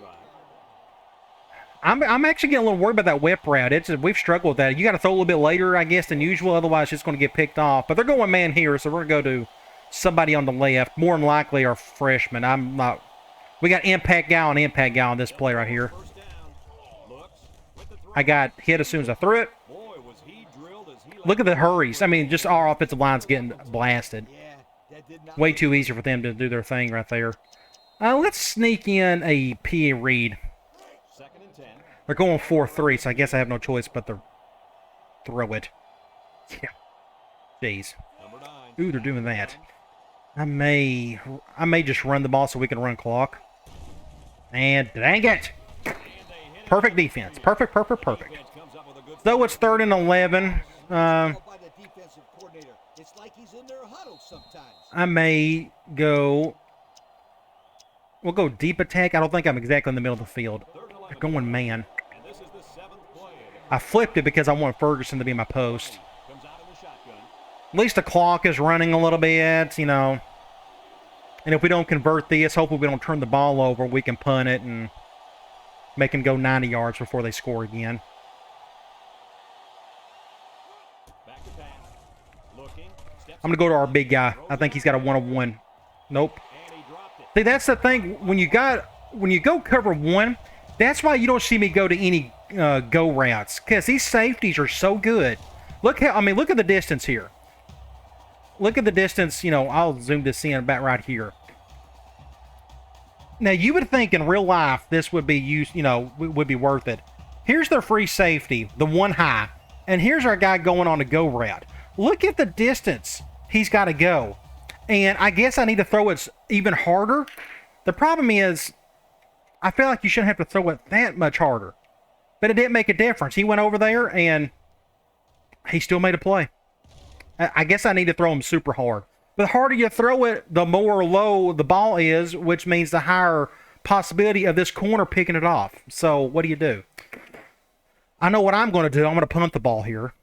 I'm actually getting a little worried about that whip route. We've struggled with that. You got to throw a little bit later, I guess, than usual. Otherwise, it's going to get picked off. But they're going man here, so we're going to go to somebody on the left. More than likely our freshman. I'm not. We got impact guy on this play right here. I got hit as soon as I threw it. Look at the hurries. I mean, just our offensive line's getting blasted. Way too easy for them to do their thing right there. Let's sneak in a PA read. They're going 4-3, so I guess I have no choice but to throw it. Yeah. Jeez. Ooh, they're doing that. I may just run the ball so we can run clock. And dang it! Perfect defense. Perfect. So it's 3rd and 11. I may go. We'll go deep attack. I don't think I'm exactly in the middle of the field. They're going man. I flipped it because I want Ferguson to be my post. At least the clock is running a little bit, you know. And if we don't convert this, hopefully we don't turn the ball over. We can punt it and make them go 90 yards before they score again. I'm going to go to our big guy. I think he's got a one-on-one. Nope. See, that's the thing. When you go cover one, that's why you don't see me go to any go routes, because these safeties are so good. Look at the distance here. Look at the distance. You know, I'll zoom this in about right here. Now you would think in real life this would be used. You know, would be worth it. Here's their free safety, the one high, and here's our guy going on a go route. Look at the distance he's got to go. And I guess I need to throw it even harder. The problem is, I feel like you shouldn't have to throw it that much harder. But it didn't make a difference. He went over there, and he still made a play. I guess I need to throw him super hard. But the harder you throw it, the more low the ball is, which means the higher possibility of this corner picking it off. So what do? I know what I'm going to do. I'm going to punt the ball here.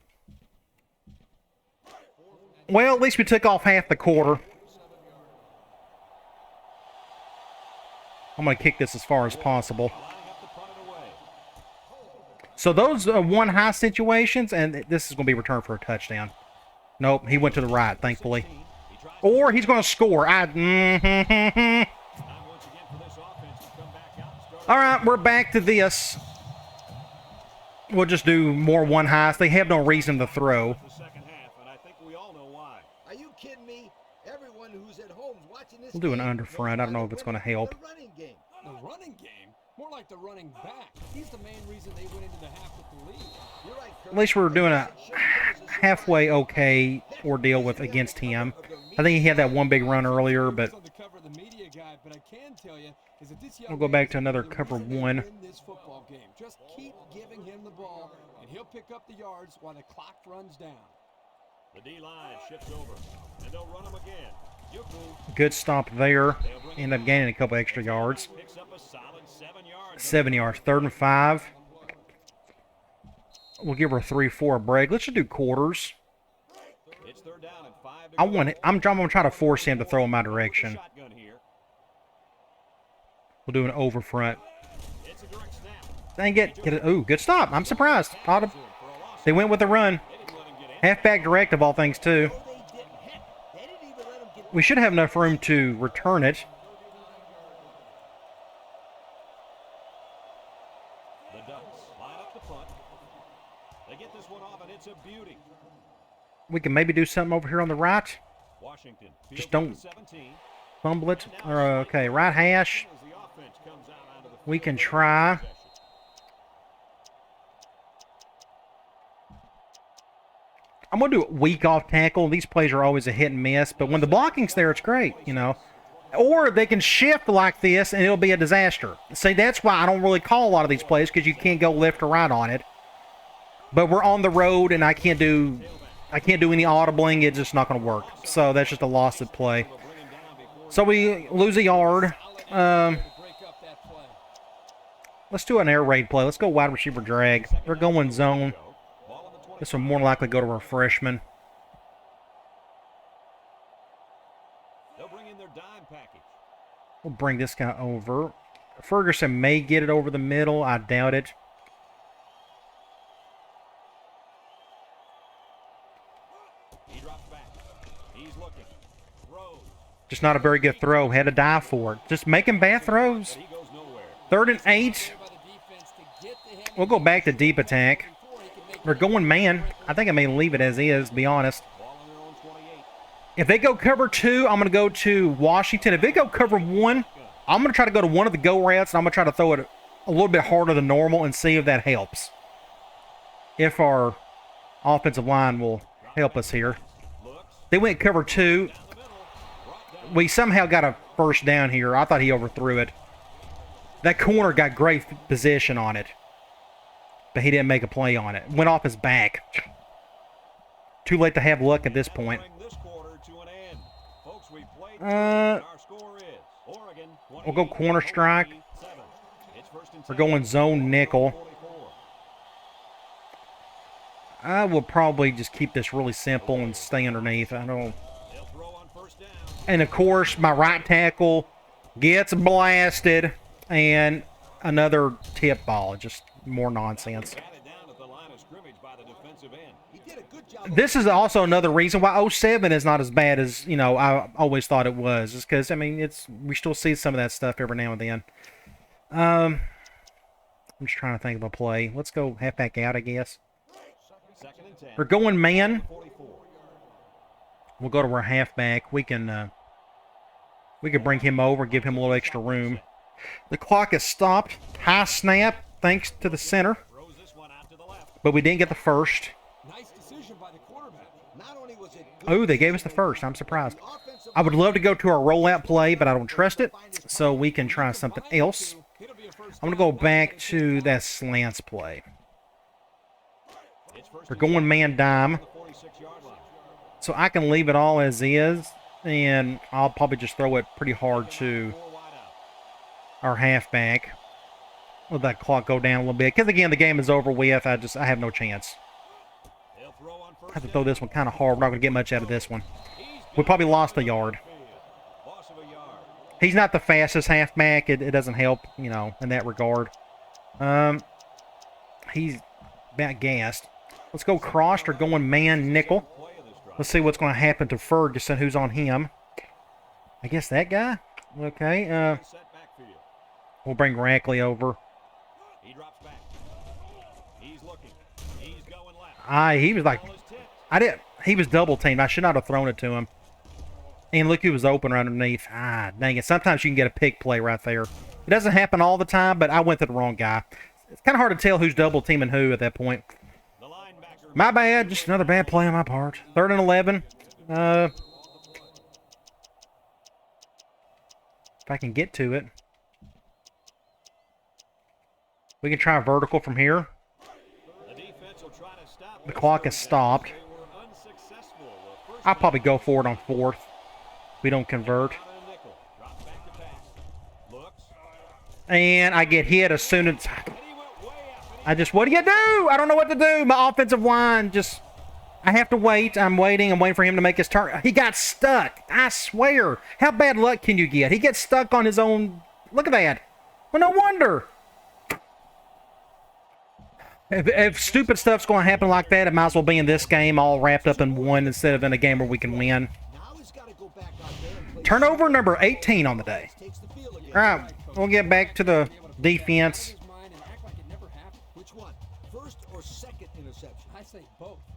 Well, at least we took off half the quarter. I'm going to kick this as far as possible. So those one high situations, and this is going to be returned for a touchdown. Nope, he went to the right, thankfully. Or he's going to score. All right, we're back to this. We'll just do more one highs. They have no reason to throw. We'll do an under front. I don't know if it's going to help. The running game? More like the running back. He's the main reason they went into the half with the lead. You're right, at least we're doing a halfway okay ordeal with against him. I think he had that one big run earlier, but we'll go back to another cover one. Just keep giving him the ball, and he'll pick up the yards while the clock runs down. The D-line shifts over, and they'll run him again. Good stop there. End up gaining a couple extra yards. 7 yards. 3rd and 5. We'll give her a 3-4 break. Let's just do quarters. I'm going to try to force him to throw in my direction. We'll do an over front. Dang it. Get it. Ooh, good stop. I'm surprised. They went with the run. Halfback direct of all things, too. We should have enough room to return it. The Ducks line up the punt. They get this one off, and it's a beauty. We can maybe do something over here on the right. Washington, just don't fumble it. Okay, right hash. We can try. I'm going to do a weak off tackle. These plays are always a hit and miss, but when the blocking's there, it's great, you know. Or they can shift like this, and it'll be a disaster. See, that's why I don't really call a lot of these plays, because you can't go left or right on it. But we're on the road, and I can't do any audibling. It's just not going to work. So that's just a loss at play. So we lose a yard. Let's do an air raid play. Let's go wide receiver drag. They're going zone. This will more likely go to our freshman. They'll bring in their dime package. We'll bring this guy over. Ferguson may get it over the middle. I doubt it. He drops back. He's looking. Throws. Just not a very good throw. Had to dive for it. Just making bad throws. He goes nowhere. 3rd and 8. We'll go back to deep attack. We're going man. I think I may leave it as is, to be honest. Ball on their own 28. If they go cover 2, I'm going to go to Washington. If they go cover 1, I'm going to try to go to one of the go routes, and I'm going to try to throw it a little bit harder than normal and see if that helps. If our offensive line will help us here. They went cover 2. We somehow got a first down here. I thought he overthrew it. That corner got great position on it, but he didn't make a play on it. Went off his back. Too late to have luck at this point. We'll go corner strike. We're going zone nickel. I will probably just keep this really simple and stay underneath. I don't. And of course, my right tackle gets blasted, and another tip ball. Just more nonsense. This is also another reason why 07 is not as bad as, you know, I always thought it was. Is because, I mean, we still see some of that stuff every now and then. I'm just trying to think of a play. Let's go halfback out, I guess. We're going man. We'll go to our halfback. We can bring him over, give him a little extra room. The clock is stopped. High snap, thanks to the center. But we didn't get the first. Oh, they gave us the first. I'm surprised. I would love to go to our rollout play, but I don't trust it. So we can try something else. I'm going to go back to that slants play. We're going man dime. So I can leave it all as is, and I'll probably just throw it pretty hard to our halfback. Let that clock go down a little bit. Because, again, the game is over with. I have no chance. I have to throw this one kind of hard. We're not going to get much out of this one. We probably lost a yard. He's not the fastest halfback. It doesn't help, you know, in that regard. He's about gassed. Let's go crossed or going man nickel. Let's see what's going to happen to Ferguson, who's on him. I guess that guy? Okay. We'll bring Rackley over. He was like, he was double teamed. I should not have thrown it to him. And look who was open right underneath. Dang it. Sometimes you can get a pick play right there. It doesn't happen all the time, but I went to the wrong guy. It's kind of hard to tell who's double teaming who at that point. My bad. Just another bad play on my part. 3rd and 11. If I can get to it. We can try vertical from here. The clock is stopped. I'll probably go for it on 4th. We don't convert. And I get hit as soon as... what do you do? I don't know what to do. My offensive line just... I have to wait. I'm waiting for him to make his turn. He got stuck. I swear. How bad luck can you get? He gets stuck on his own... Look at that. Well, no wonder. If stupid stuff's going to happen like that, it might as well be in this game all wrapped up in one instead of in a game where we can win. Turnover number 18 on the day. All right, we'll get back to the defense.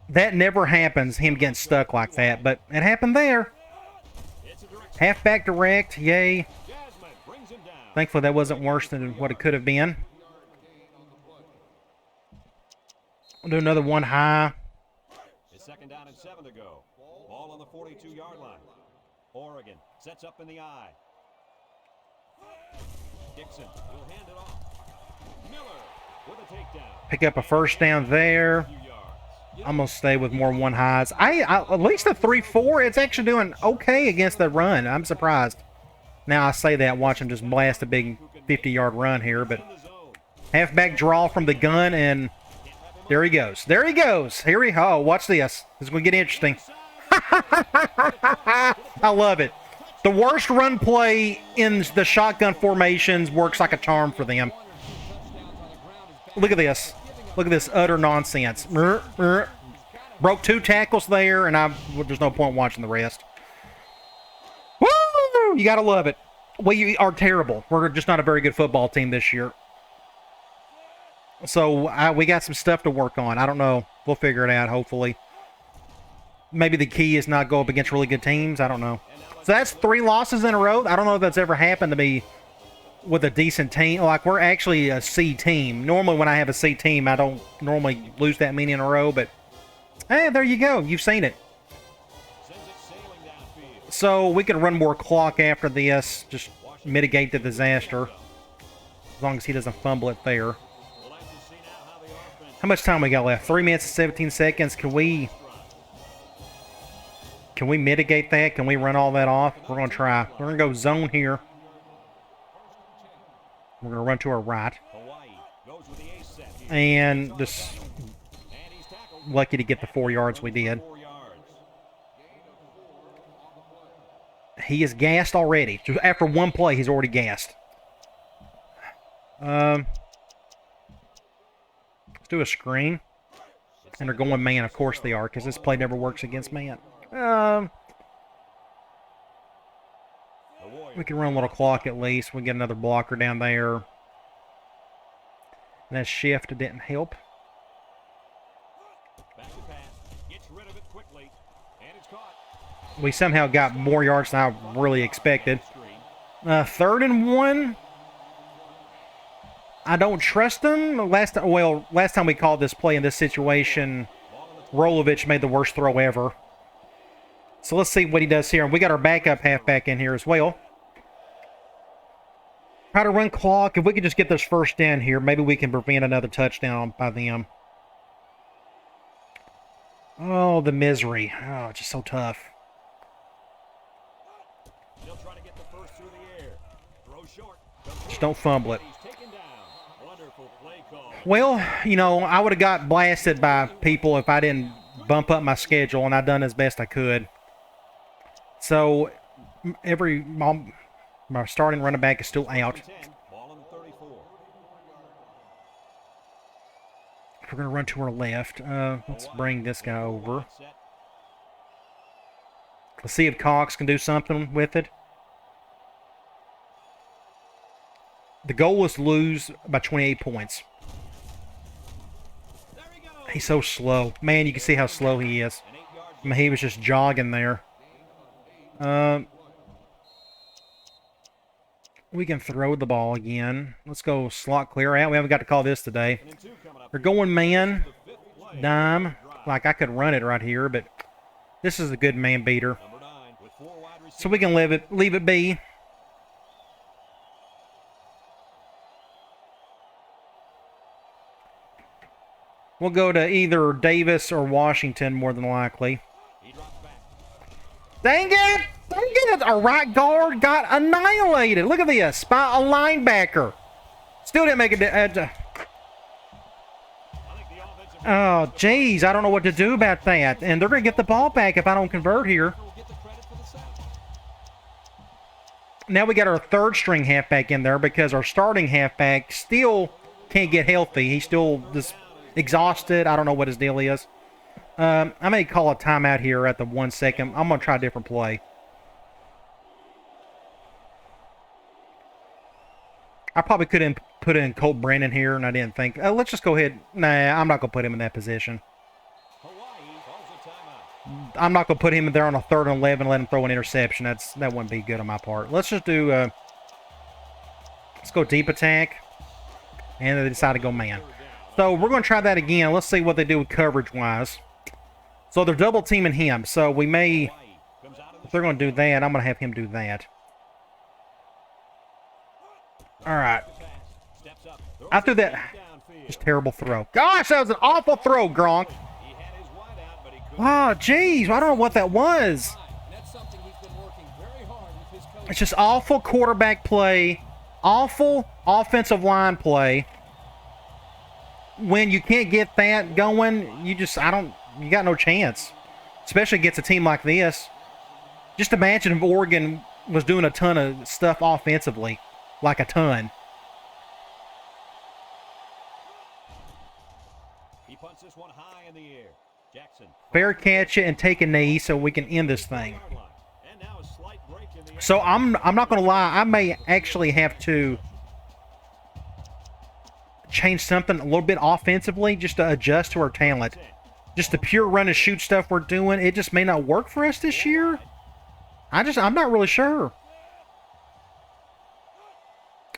That never happens, him getting stuck like that, but it happened there. Halfback direct, yay. Thankfully, that wasn't worse than what it could have been. We'll do another one high. 2:37 to go. Ball on the 42-yard line. Oregon sets up in the eye. Dixon will hand it off. Miller with a takedown. Pick up a first down there. I'm going to stay with more one highs. At least the 3-4, it's actually doing okay against the run. I'm surprised. Now I say that, watch him just blast a big 50-yard run here, but halfback draw from the gun, and there he goes. There he goes. Here we go. Oh, watch this. This is going to get interesting. I love it. The worst run play in the shotgun formations works like a charm for them. Look at this. Look at this utter nonsense. Broke 2 tackles there, and there's no point watching the rest. Woo! You got to love it. We are terrible. We're just not a very good football team this year. So we got some stuff to work on. I don't know. We'll figure it out, hopefully. Maybe the key is not go up against really good teams. I don't know. So that's 3 losses in a row. I don't know if that's ever happened to me with a decent team. Like, we're actually a C team. Normally when I have a C team, I don't normally lose that many in a row. But, hey, there you go. You've seen it. So we can run more clock after this. Just mitigate the disaster. As long as he doesn't fumble it there. How much time we got left? 3 minutes and 17 seconds. Can we mitigate that? Can we run all that off? We're going to try. We're going to go zone here. We're going to run to our right. And just lucky to get the 4 yards we did. He is gassed already. After 1 play, he's already gassed. Let's do a screen. And they're going man. Of course they are, because this play never works against man. We can run a little clock at least. We get another blocker down there. And that shift didn't help. We somehow got more yards than I really expected. 3rd and 1. I don't trust them. Last time we called this play in this situation, Rolovich made the worst throw ever. So let's see what he does here. And we got our backup halfback in here as well. Try to run clock. If we could just get this first down here, maybe we can prevent another touchdown by them. Oh, the misery. Oh, it's just so tough. Just don't fumble it. Well, you know, I would have got blasted by people if I didn't bump up my schedule, and I done as best I could. So, my starting running back is still out. We're going to run to our left. Let's bring this guy over. Let's see if Cox can do something with it. The goal was to lose by 28 points. He's so slow. Man, you can see how slow he is. I mean, he was just jogging there. We can throw the ball again. Let's go slot clear out. We haven't got to call this today. They're going man, dime. Like, I could run it right here, but this is a good man beater. So we can leave it be. We'll go to either Davis or Washington, more than likely. Dang it! Dang it! Our right guard got annihilated. Look at this. By a linebacker. Still didn't make it. Oh, jeez. I don't know what to do about that. And they're going to get the ball back if I don't convert here. Now we got our 3rd string halfback in there because our starting halfback still can't get healthy. He's still just exhausted. I don't know what his deal is. I may call a timeout here at the 1 second. I'm going to try a different play. I probably couldn't put in Colt Brennan here, and I didn't think. Let's just go ahead. Nah, I'm not going to put him in that position. I'm not going to put him in there on a 3rd and 11 and let him throw an interception. That wouldn't be good on my part. Let's just do... let's go deep attack. And they decide to go man. So we're going to try that again. Let's see what they do with coverage-wise. So they're double teaming him. So we may, if they're going to do that, I'm going to have him do that. All right. I threw that. Just terrible throw. Gosh, that was an awful throw, Gronk. Oh, jeez. I don't know what that was. It's just awful quarterback play. Awful offensive line play. When you can't get that going, you got no chance. Especially against a team like this. Just imagine if Oregon was doing a ton of stuff offensively. Like a ton. He punts this one high in the air. Jackson. Fair catch it and take a knee so we can end this thing. So I'm not going to lie. I may actually have to change something a little bit offensively just to adjust to our talent. Just the pure run and shoot stuff we're doing, it just may not work for us this year. I'm not really sure.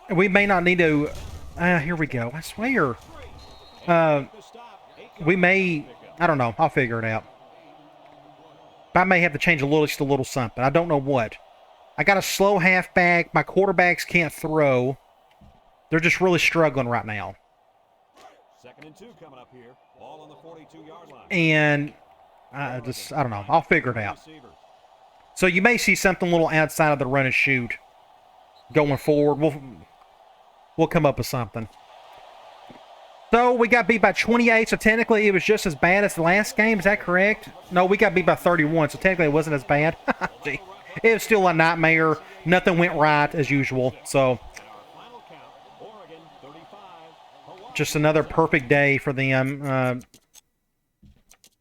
We may not need to... here we go. I swear. We may... I don't know. I'll figure it out. But I may have to change just a little something. I don't know what. I got a slow halfback. My quarterbacks can't throw. They're just really struggling right now. 2nd and 2 coming up here. Ball on the 42-yard line. And I don't know. I'll figure it out. So you may see something a little outside of the run and shoot going forward. We'll come up with something. So we got beat by 28, so technically it was just as bad as the last game. Is that correct? No, we got beat by 31, so technically it wasn't as bad. Gee, it was still a nightmare. Nothing went right as usual. So just another perfect day for them.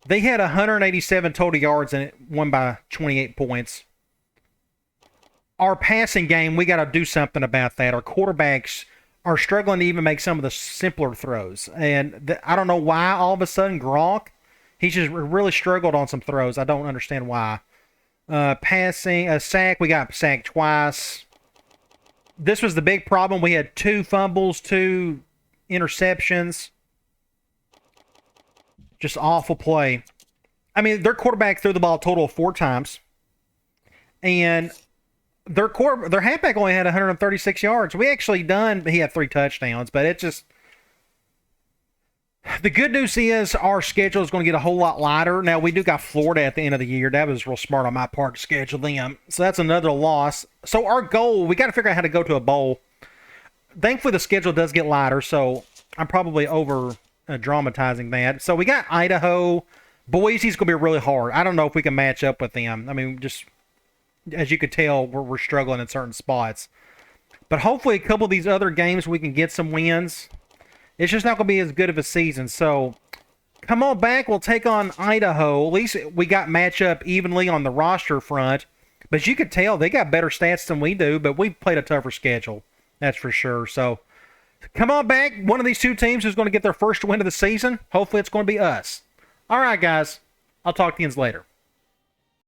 They had 187 total yards and it won by 28 points. Our passing game, we got to do something about that. Our quarterbacks are struggling to even make some of the simpler throws. And I don't know why all of a sudden Gronk, he's just really struggled on some throws. I don't understand why. Passing, a sack, we got sacked twice. This was the big problem. We had 2 fumbles, 2 interceptions. Just awful play. I mean, their quarterback threw the ball a total of 4 times. And their halfback only had 136 yards. He had 3 touchdowns, but it just... The good news is our schedule is going to get a whole lot lighter. Now, we do got Florida at the end of the year. That was real smart on my part to schedule them. So that's another loss. So our goal, we got to figure out how to go to a bowl. Thankfully, the schedule does get lighter, so I'm probably over dramatizing that. So we got Idaho. Boise's going to be really hard. I don't know if we can match up with them. I mean, just as you could tell, we're struggling in certain spots. But hopefully a couple of these other games we can get some wins. It's just not going to be as good of a season. So come on back. We'll take on Idaho. At least we got matchup evenly on the roster front. But you could tell they got better stats than we do, but we played a tougher schedule. That's for sure. So come on back. One of these 2 teams is going to get their first win of the season. Hopefully it's going to be us. All right, guys. I'll talk to you later.